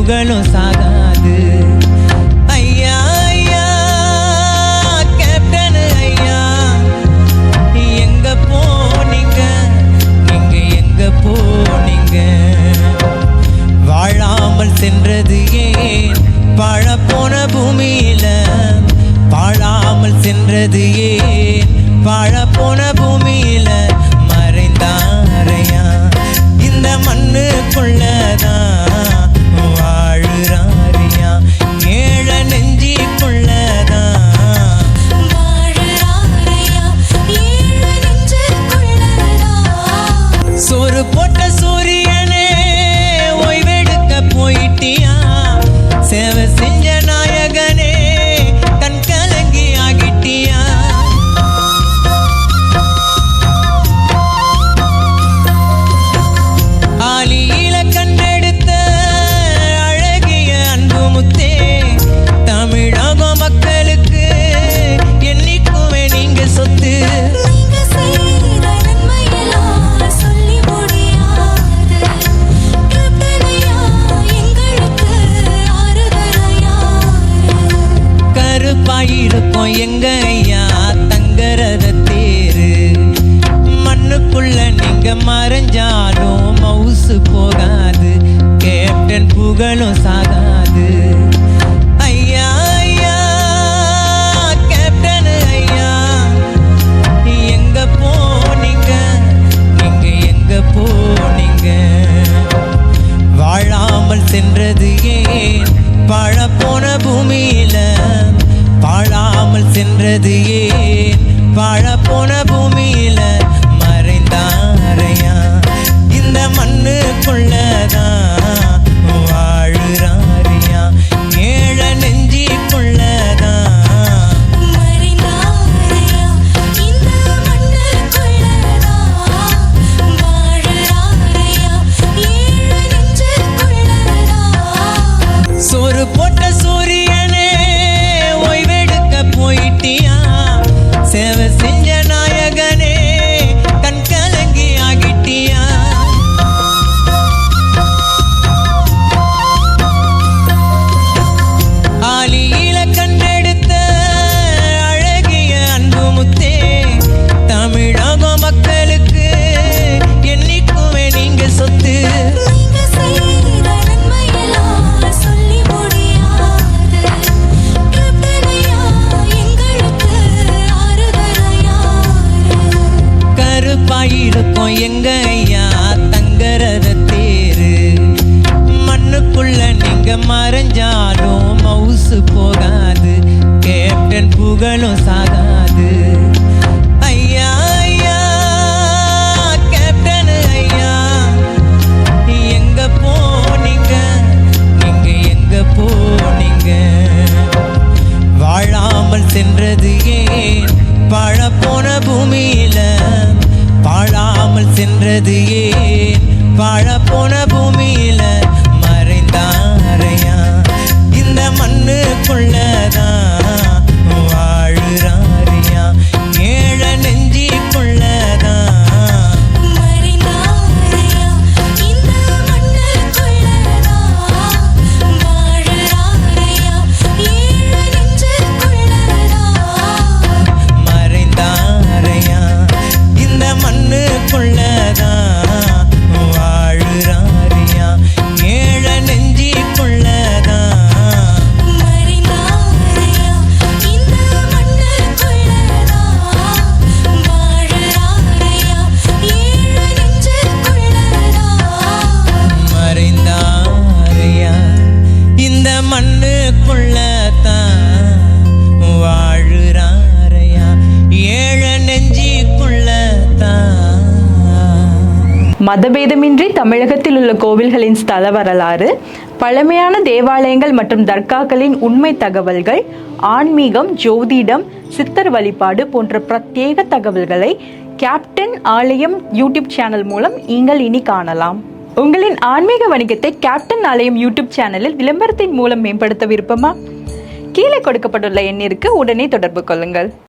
புகழும் சாகாது. ஐயா ஐயா கேப்டன் ஐயா, எங்க போனீங்க, நீங்க எங்க போனீங்க? வாழாமல் சென்றது ஏன் வாழப்போன பூமியில? வாழாமல் சென்றது ஏன் வாழப்போன பூமியில? மறைந்தாரையா இந்த மண்ணுக்குள்ளதான் வாழுறாரியா, ஏழ நெஞ்சிக்குள்ளதான் சோறு போட்ட சூரியனே ஓய்வெடுக்க போயிட்டியா? சேவை செஞ்ச நாயகனே கண் கலங்கி ஆகிட்டியா? ஆலியில கண்டெடுத்த அழகிய அன்பு முத்தே, தமிழக மக்களுக்கு என்னைக்குமே நீங்க சொத்து. கருப்பாயிருக்கும் எங்க ஐயா தங்கரத தேரு, மண்ணுக்குள்ள நீங்க மறைஞ்சாலும் மவுசு போகாது, கேப்டன் புகழும் சாகாது. ஐயா ஐயா கேப்டன் ஐயா, எங்க போனீங்க, நீங்க எங்க போனீங்க? வாழாமல் சென்றது ஏன் வாழப்போன பூமியில? வாழாமல் சென்றது ஏன் வாழப்போன பூமியில? மறைந்தாரையா இந்த மண்ணுக்குள்ளதான் வாழுறாரியா, ஏழ நெஞ்சிக்குள்ளதான் சோறு போட்ட சூரியனே ஓய்வெடுக்க போயிட்டியா? சேவை செஞ்ச நாயகனே கண் கலங்கி ஆகிட்டியா? ஆலியில கண்டெடுத்த அழகிய அன்பு முத்தே, தமிழக மக்களுக்கு என்னைக்குமே நீங்க சொத்து. கருப்பாயிருக்கும் எங்க ஐயா தங்கரத தேரு, மண்ணுக்குள்ள நீங்க மறைஞ்சாலும் மவுசு போகாது, கேப்டன் புகழும் சாகாது. ஐயா ஐயா கேப்டன் ஐயா, எங்க போனீங்க, நீங்க எங்க போனீங்க? வாழாமல் சென்றது ஏன் வாழப்போன பூமியில? வாழாமல் சென்றது ஏன் வாழப்போன பூமியில? மறைந்தாரையா இந்த மண்ணுக்குள்ளதான் வாழுறாரியா, ஏழ நெஞ்சிக்குள்ளதான் மறைந்தாரையா இந்த மண்ணுக்குள்ளதான் வாழுறாரியா, ஏழ நெஞ்சிக்குள்ளதான் மறைந்தாரையா இந்த மண்ணுக்குள்ளதான் வாழுறாரையா, ஏழ நெஞ்சிக்குள்ளதான். மதபேதமின்றி தமிழகத்தில் உள்ள கோவில்களின் ஸ்தல வரலாறு, பழமையான தேவாலயங்கள் மற்றும் தர்காக்களின் உண்மை தகவல்கள், ஆன்மீகம், ஜோதிடம், சித்தர் வழிபாடு போன்ற பிரத்யேக தகவல்களை கேப்டன் ஆலயம் யூடியூப் சேனல் மூலம் நீங்கள் இனி காணலாம். உங்களின் ஆன்மீக வணிகத்தை கேப்டன் ஆலயம் யூடியூப் சேனலில் விளம்பரத்தின் மூலம் மேம்படுத்த விருப்பமா? கீழே கொடுக்கப்பட்டுள்ள எண்ணிற்கு உடனே தொடர்பு கொள்ளுங்கள்.